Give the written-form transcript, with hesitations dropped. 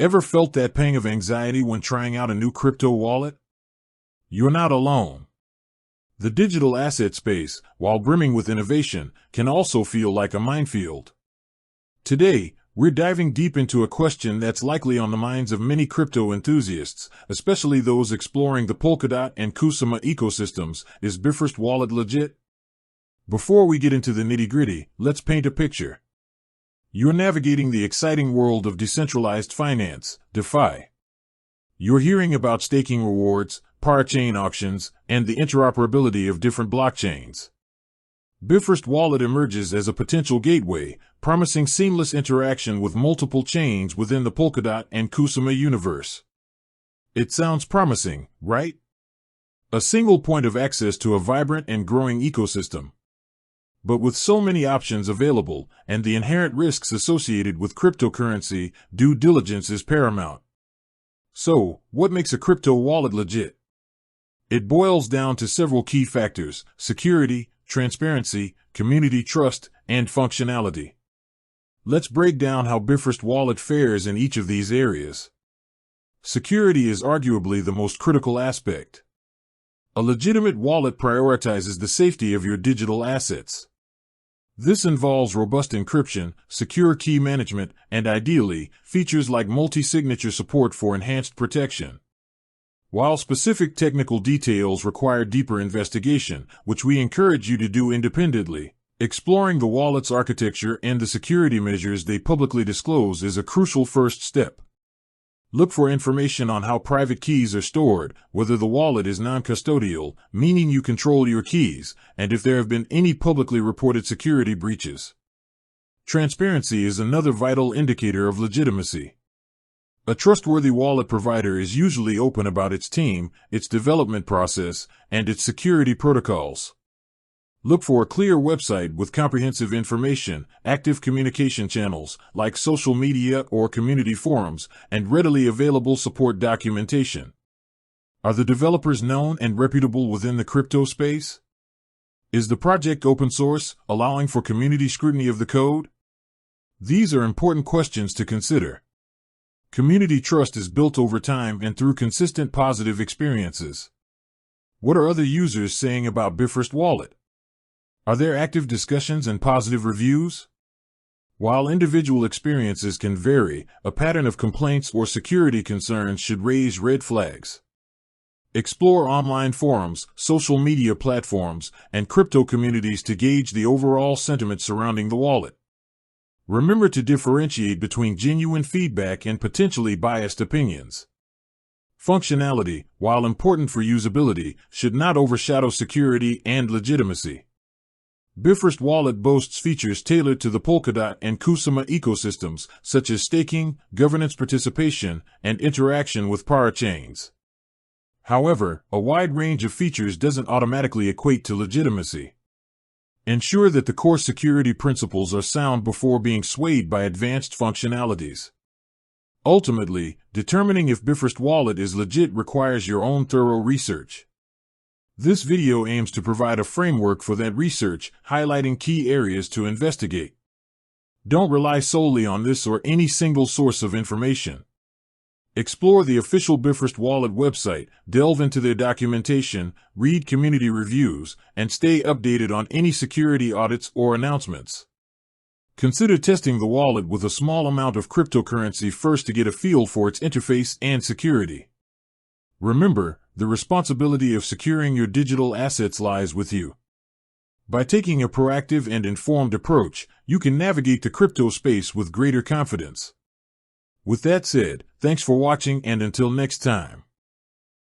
Ever felt that pang of anxiety when trying out a new crypto wallet? You're not alone. The digital asset space, while brimming with innovation, can also feel like a minefield. Today, we're diving deep into a question that's likely on the minds of many crypto enthusiasts, especially those exploring the Polkadot and Kusama ecosystems. Is Bifrost Wallet legit? Before we get into the nitty-gritty, let's paint a picture. You're navigating the exciting world of decentralized finance, DeFi. You're hearing about staking rewards, parachain auctions, and the interoperability of different blockchains. Bifrost Wallet emerges as a potential gateway, promising seamless interaction with multiple chains within the Polkadot and Kusama universe. It sounds promising, right? A single point of access to a vibrant and growing ecosystem. But with so many options available, and the inherent risks associated with cryptocurrency, due diligence is paramount. So, what makes a crypto wallet legit? It boils down to several key factors: security, transparency, community trust, and functionality. Let's break down how Bifrost Wallet fares in each of these areas. Security is arguably the most critical aspect. A legitimate wallet prioritizes the safety of your digital assets. This involves robust encryption, secure key management, and ideally, features like multi-signature support for enhanced protection. While specific technical details require deeper investigation, which we encourage you to do independently, exploring the wallet's architecture and the security measures they publicly disclose is a crucial first step. Look for information on how private keys are stored, whether the wallet is non-custodial, meaning you control your keys, and if there have been any publicly reported security breaches. Transparency is another vital indicator of legitimacy. A trustworthy wallet provider is usually open about its team, its development process, and its security protocols. Look for a clear website with comprehensive information, active communication channels, like social media or community forums, and readily available support documentation. Are the developers known and reputable within the crypto space? Is the project open source, allowing for community scrutiny of the code? These are important questions to consider. Community trust is built over time and through consistent positive experiences. What are other users saying about Bifrost Wallet? Are there active discussions and positive reviews? While individual experiences can vary, a pattern of complaints or security concerns should raise red flags. Explore online forums, social media platforms, and crypto communities to gauge the overall sentiment surrounding the wallet. Remember to differentiate between genuine feedback and potentially biased opinions. Functionality, while important for usability, should not overshadow security and legitimacy. Bifrost Wallet boasts features tailored to the Polkadot and Kusama ecosystems, such as staking, governance participation, and interaction with parachains. However, a wide range of features doesn't automatically equate to legitimacy. Ensure that the core security principles are sound before being swayed by advanced functionalities. Ultimately, determining if Bifrost Wallet is legit requires your own thorough research. This video aims to provide a framework for that research, highlighting key areas to investigate. Don't rely solely on this or any single source of information. Explore the official Bifrost Wallet website, delve into their documentation, read community reviews, and stay updated on any security audits or announcements. Consider testing the wallet with a small amount of cryptocurrency first to get a feel for its interface and security. Remember, the responsibility of securing your digital assets lies with you. By taking a proactive and informed approach, you can navigate the crypto space with greater confidence. With that said, thanks for watching, and until next time.